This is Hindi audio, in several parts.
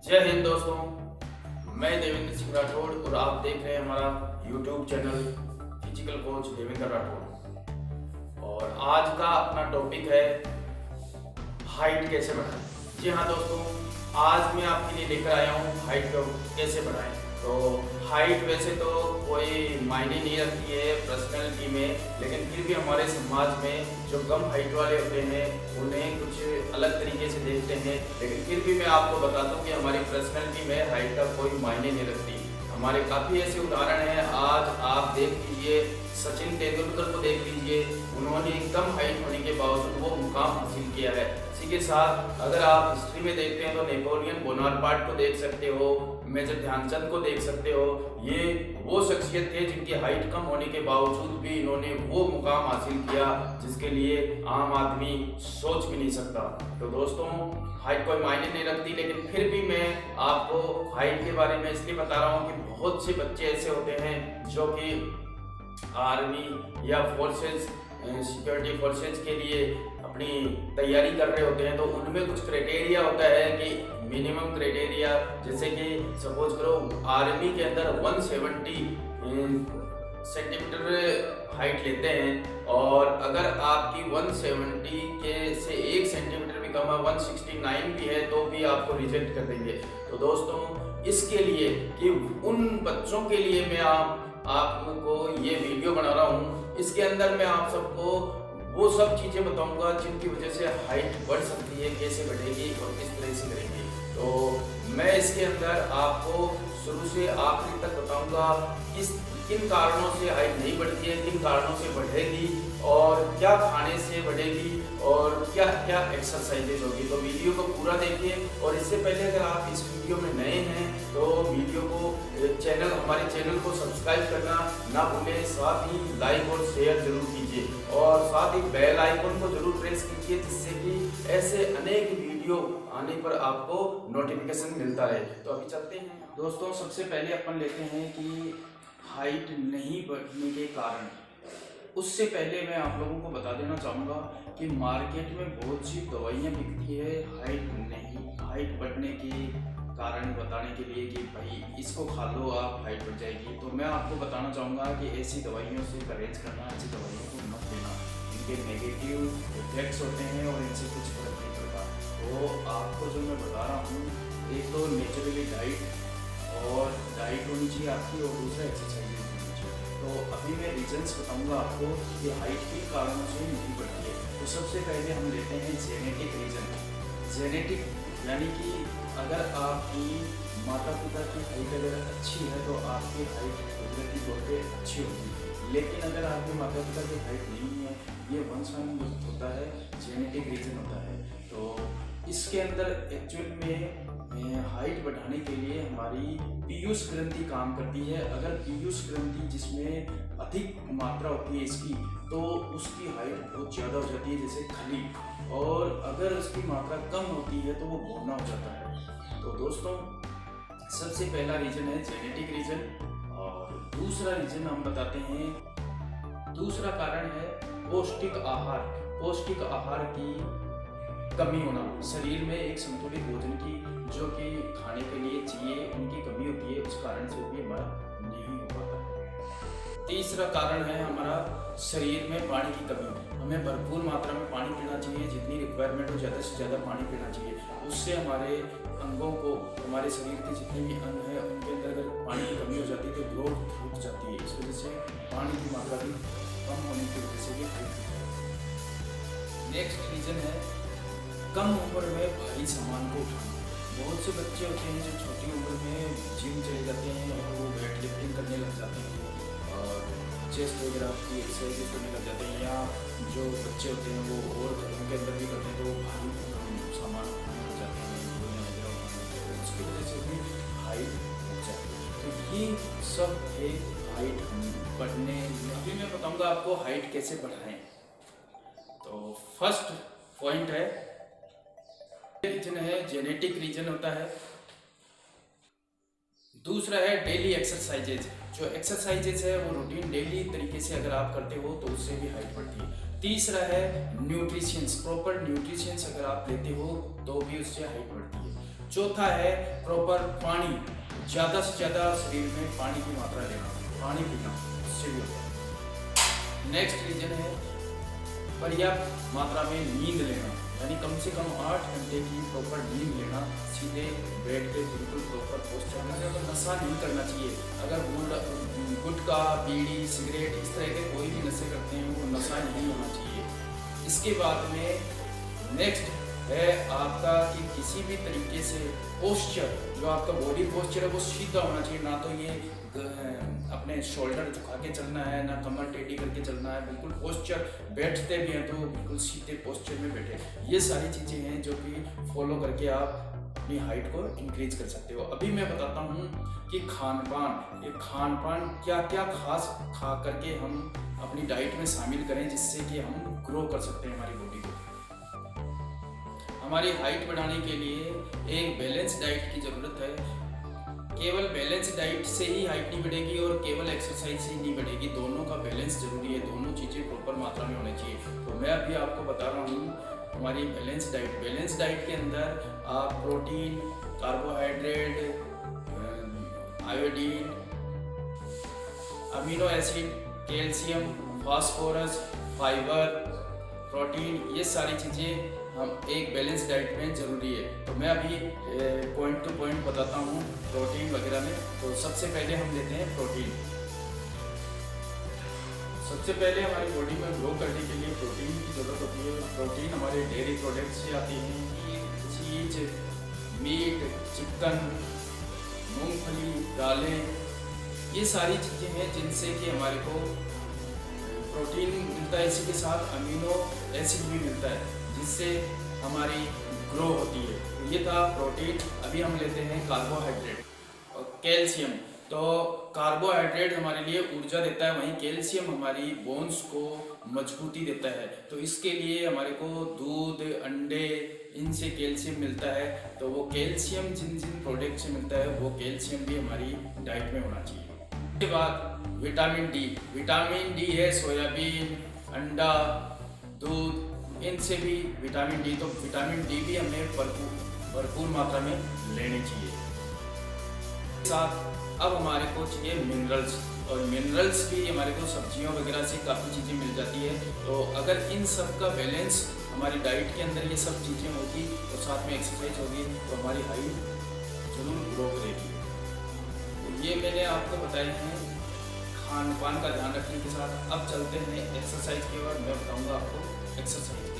जय हिंद दोस्तों, मैं देवेंद्र सिंह राठौड़ और आप देख रहे हैं हमारा YouTube channel physical coach Devendra Rathore. और आज का अपना टॉपिक है हाइट कैसे बढ़ाएं। जी हाँ दोस्तों, आज मैं आपके लिए लेकर आया हूँ हाइट को कैसे बढ़ाएं। तो हाइट वैसे तो कोई मायने नहीं रखती है पर्सनैलिटी में, लेकिन फिर भी हमारे समाज में जो कम हाइट वाले होते हैं उन्हें कुछ अलग तरीके से देखते हैं। लेकिन फिर भी मैं आपको बता दूं कि हमारी पर्सनैलिटी में हाइट का कोई मायने नहीं रखती। हमारे काफ़ी ऐसे उदाहरण हैं। आज आप देख लीजिए, सचिन तेंदुलकर को देख लीजिए, उन्होंने कम हाइट होने के बावजूद वो मुकाम हासिल किया है। इसी के साथ अगर आप हिस्ट्री में देखते हैं तो नेपोलियन बोनापार्ट को देख सकते हो, मेजर ध्यानचंद को देख सकते हो। ये वो शख्सियत थे जिनकी हाइट कम होने के बावजूद भी इन्होंने वो मुकाम हासिल किया जिसके लिए आम आदमी सोच भी नहीं सकता। तो दोस्तों, हाइट कोई मायने नहीं रखती, लेकिन फिर भी मैं आपको हाइट के बारे में इसलिए बता रहा हूँ कि बहुत से बच्चे ऐसे होते हैं जो कि आर्मी या फोर्सेज, सिक्योरिटी फोर्सेज के लिए अपनी तैयारी कर रहे होते हैं। तो उनमें कुछ क्राइटेरिया होता है कि मिनिमम क्राइटेरिया, जैसे कि सपोज करो आर्मी के अंदर 170 सेंटीमीटर हाइट लेते हैं, और अगर आपकी 170 के से 1 सेंटीमीटर भी कम है, 169 भी है, तो भी आपको रिजेक्ट कर देंगे। तो दोस्तों, इसके लिए कि उन बच्चों के लिए मैं आपको ये वीडियो बना रहा हूँ। इसके अंदर मैं आप सबको वो सब चीज़ें बताऊंगा जिनकी वजह से हाइट बढ़ सकती है, कैसे बढ़ेगी और किस तरह से करेंगे। तो मैं इसके अंदर आपको शुरू से आखिरी तक बताऊंगा किन कारणों से हाइट नहीं बढ़ती है, किन कारणों से बढ़ेगी, और क्या खाने से बढ़ेगी, और क्या क्या एक्सरसाइजेज होगी। तो वीडियो को पूरा देखिए। और इससे पहले अगर आप इस वीडियो में नए हैं तो वीडियो को हमारे चैनल को सब्सक्राइब करना ना भूलें, साथ ही लाइक और शेयर जरूर कीजिए, और साथ ही बेल आइकन को जरूर प्रेस कीजिए, जिससे कि ऐसे अनेक वीडियो आने पर आपको नोटिफिकेशन मिलता रहे। तो अभी चलते हैं दोस्तों। सबसे पहले अपन लेते हैं कि हाइट नहीं बढ़ने के कारण। उससे पहले मैं आप लोगों को बता देना चाहूँगा कि मार्केट में बहुत सी दवाइयाँ बिकती है हाइट बढ़ने के कारण बताने के लिए कि भाई इसको खा लो आप हाइट बढ़ जाएगी। तो मैं आपको बताना चाहूँगा कि ऐसी दवाइयों से परहेज करना, ऐसी दवाइयों को मत लेना। इनके नेगेटिव इफेक्ट्स होते हैं और इनसे कुछ फर्क नहीं पड़ता। तो आपको जो मैं बता रहा हूँ, एक तो नेचुरली डाइट होनी चाहिए आपकी, और दूसरा एक्सरसाइज होनी चाहिए। तो अभी मैं रीजन्स बताऊंगा आपको कि हाइट के कारणों से नहीं बढ़ती है। तो सबसे पहले हम लेते हैं जेनेटिक रीजन। जेनेटिक यानी कि अगर आपकी माता पिता की हाइट अगर अच्छी है तो आपकी हाइट कुदरती तौर पे अच्छी होगी। लेकिन अगर आपके माता पिता की हाइट नहीं है, ये वंशानुगत होता है, जेनेटिक रीजन होता है। तो इसके अंदर एक्चुअल में हाइट बढ़ाने के लिए हमारी पीयूष ग्रंथि काम करती है। अगर पीयूष ग्रंथि जिसमें अधिक मात्रा होती है इसकी, तो उसकी हाइट बहुत ज़्यादा हो जाती है, जैसे खली। और अगर उसकी मात्रा कम होती है तो वो भौना हो जाता है। तो दोस्तों, सबसे पहला रीजन है जेनेटिक रीजन। और दूसरा रीजन हम बताते हैं, दूसरा कारण है पौष्टिक आहार। पौष्टिक आहार की कमी होना, शरीर में एक संतुलित भोजन की जो कि खाने के लिए चाहिए, उनकी कमी होती है, उस कारण से भी हमारा नहीं हो पाता। तीसरा कारण है हमारा शरीर में पानी की कमी। हमें भरपूर मात्रा में पानी पीना चाहिए, जितनी रिक्वायरमेंट हो ज़्यादा से ज़्यादा पानी पीना चाहिए। उससे हमारे अंगों को, हमारे शरीर के जितने भी अंग हैं उनके अंदर अगर पानी की कमी हो जाती है तो ग्रोथ रुक जाती है। इस वजह से पानी की मात्रा भी कम होने की वजह से भी हाइट। नेक्स्ट रीजन है कम उम्र में भारी सामान को उठाना। बहुत से बच्चे होते हैं जो छोटी उम्र में जिम चले जाते हैं और वो वेट लिफ्टिंग करने लग जाते हैं और चेस्ट वगैरह की एक्सरसाइज करने लग जाते हैं। या जो बच्चे होते हैं वो और घरों के अंदर भी करते हैं, तो वो भारी सामान उठाने लग जाते हैं, उसकी वजह से भी हाइट बढ़ जाती है। तो ये सब है हाइट बढ़ने। अभी मैं बताऊँगा आपको हाइट कैसे बढ़ाएं। तो फर्स्ट पॉइंट है, रीजन है जेनेटिक रीजन होता है। दूसरा है डेली एक्सरसाइजेज। जो एक्सरसाइजेज है वो रूटीन डेली तरीके से अगर आप करते हो तो उससे भी हाइट बढ़ती है। तीसरा है न्यूट्रिशंस, प्रॉपर न्यूट्रिशंस अगर आप लेते हो तो भी उससे हाइट बढ़ती है। चौथा है प्रॉपर पानी, ज़्यादा से ज़्यादा शरीर में पानी की मात्रा लेना, पानी पीना, उससे भी होता है। नेक्स्ट रीजन है पर्याप्त मात्रा में नींद लेना, यानी कम से कम 8 घंटे की प्रॉपर नींद लेना, सीधे बेड पे बिल्कुल प्रॉपर पोस्चर में। अगर नशा नहीं करना चाहिए, अगर गुटखा, बीड़ी, सिगरेट इस तरह के कोई भी नशे करते हैं वो नशा नहीं होना चाहिए। इसके बाद में नेक्स्ट है आपका कि किसी भी तरीके से पोस्चर, जो आपका बॉडी पोस्चर है वो सीधा होना चाहिए, ना तो ये अपने शोल्डर झुका के चलना है, ना कमर टेढ़ी करके चलना है, बिल्कुल पोस्चर, बैठते भी हैं तो बिल्कुल सीधे पोस्चर में बैठे। ये सारी चीज़ें हैं जो कि फॉलो करके आप अपनी हाइट को इंक्रीज कर सकते हो। अभी मैं बताता हूँ कि खान पान क्या क्या खास खा करके हम अपनी डाइट में शामिल करें जिससे कि हम ग्रो कर सकते हैं हमारी बॉडी को। हमारी हाइट बढ़ाने के लिए एक बैलेंस डाइट की ज़रूरत है। केवल बैलेंस डाइट से ही हाइट नहीं बढ़ेगी और केवल एक्सरसाइज से ही नहीं बढ़ेगी, दोनों का बैलेंस जरूरी है, दोनों चीज़ें प्रॉपर मात्रा में होनी चाहिए। तो मैं अभी आपको बता रहा हूँ हमारी बैलेंस डाइट के अंदर आप protein, carbohydrate, iodine, amino acid, calcium, phosphorus, fibre, protein, ये सारी चीज़ें हम एक बैलेंस डाइट में ज़रूरी है। तो मैं अभी पॉइंट टू पॉइंट बताता हूँ प्रोटीन वगैरह में। तो सबसे पहले हम लेते हैं प्रोटीन। सबसे पहले हमारी बॉडी में ग्रो करने के लिए प्रोटीन की ज़रूरत होती है। प्रोटीन हमारे डेयरी प्रोडक्ट्स से आती हैं, चीज, मीट, चिकन, मूंगफली, दालें, ये सारी चीज़ें हैं जिनसे कि हमारे को प्रोटीन मिलता है। इसी के साथ अमीनो एसिड भी मिलता है जिससे हमारी ग्रो होती है। तो ये था प्रोटीन। अभी हम लेते हैं कार्बोहाइड्रेट और कैल्शियम। तो कार्बोहाइड्रेट हमारे लिए ऊर्जा देता है, वहीं कैल्शियम हमारी बोन्स को मजबूती देता है। तो इसके लिए हमारे को दूध, अंडे, इनसे कैल्शियम मिलता है। तो वो कैल्शियम जिन जिन प्रोडक्ट से मिलता है वो कैल्शियम भी हमारी डाइट में होना चाहिए। उसके बाद विटामिन डी है सोयाबीन, अंडा, दूध, इनसे भी विटामिन डी। तो विटामिन डी भी हमें भरपूर मात्रा में लेनी चाहिए। साथ अब हमारे को चाहिए मिनरल्स, और मिनरल्स भी हमारे को सब्जियों वगैरह से काफ़ी चीज़ें मिल जाती है। तो अगर इन सब का बैलेंस हमारी डाइट के अंदर ये सब चीज़ें होगी और साथ में एक्सरसाइज होगी तो हमारी हाइट जरूर ग्रो करेगी। तो ये मैंने आपको बताए हैं खान पान का ध्यान रखने के साथ। अब चलते हैं एक्सरसाइज की ओर। मैं बताऊँगा आपको एक्सरसाइज कैसे।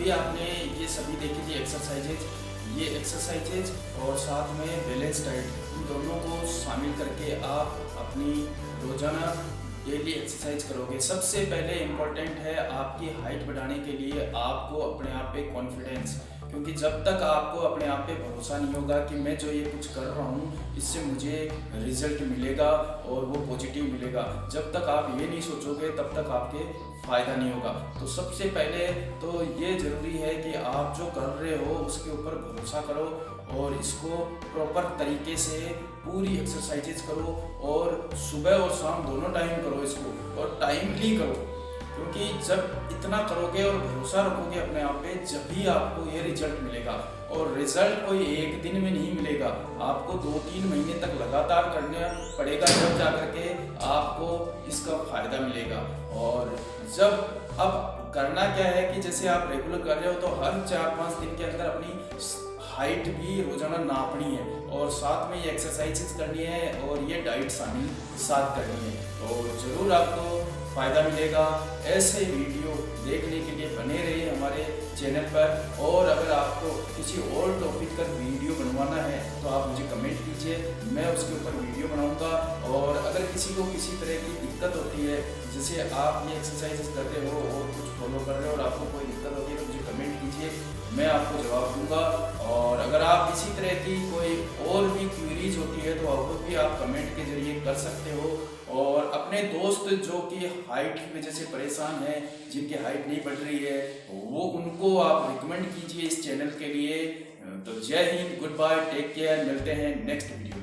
अभी आपने ये सभी देखी थी एक्सरसाइजेज, ये एक्सरसाइजेज और साथ में बैलेंस डाइट, इन दोनों को शामिल करके आप अपनी रोजाना डेली एक्सरसाइज करोगे। सबसे पहले इम्पोर्टेंट है आपकी हाइट बढ़ाने के लिए आपको अपने आप पे कॉन्फिडेंस, क्योंकि जब तक आपको अपने आप पे भरोसा नहीं होगा कि मैं जो ये कुछ कर रहा हूँ इससे मुझे रिजल्ट मिलेगा और वो पॉजिटिव मिलेगा, जब तक आप ये नहीं सोचोगे तब तक आपके फ़ायदा नहीं होगा। तो सबसे पहले तो ये ज़रूरी है कि आप जो कर रहे हो उसके ऊपर भरोसा करो और इसको प्रॉपर तरीके से पूरी एक्सरसाइजेज करो और सुबह और शाम दोनों टाइम करो इसको, और टाइमली करो, क्योंकि जब इतना करोगे और भरोसा रखोगे अपने आप पे जब भी आपको ये रिजल्ट मिलेगा। और रिजल्ट कोई एक दिन में नहीं मिलेगा, आपको 2-3 महीने तक लगातार करना पड़ेगा, जब जा करके आपको इसका फ़ायदा मिलेगा। और जब अब करना क्या है कि जैसे आप रेगुलर कर रहे हो तो हर 4-5 दिन के अंदर अपनी हाइट भी रोजाना नापनी है और साथ में ये एक्सरसाइजेस करनी है और ये डाइट शामिल साथ करनी है, तो ज़रूर आपको फ़ायदा मिलेगा। ऐसे वीडियो देखने के लिए बने रहिए हमारे चैनल पर, और अगर आपको किसी और टॉपिक पर वीडियो बनवाना है तो आप मुझे कमेंट कीजिए, मैं उसके ऊपर वीडियो बनाऊंगा। और अगर किसी को किसी तरह की दिक्कत होती है, जैसे आप ये एक्सरसाइजेस करते हो और कुछ फॉलो कर रहे हो और आपको कोई दिक्कत होती है तो मुझे कमेंट कीजिए, मैं आपको जवाब दूंगा। और अगर आप इसी तरह की कोई और भी क्वेरीज होती है तो वो भी आप कमेंट के जरिए कर सकते हो। और अपने दोस्त जो कि हाइट की वजह से परेशान हैं, जिनकी हाइट नहीं बढ़ रही है, वो उनको आप रिकमेंड कीजिए इस चैनल के लिए। तो जय Hind, goodbye, take care, मिलते हैं नेक्स्ट वीडियो में।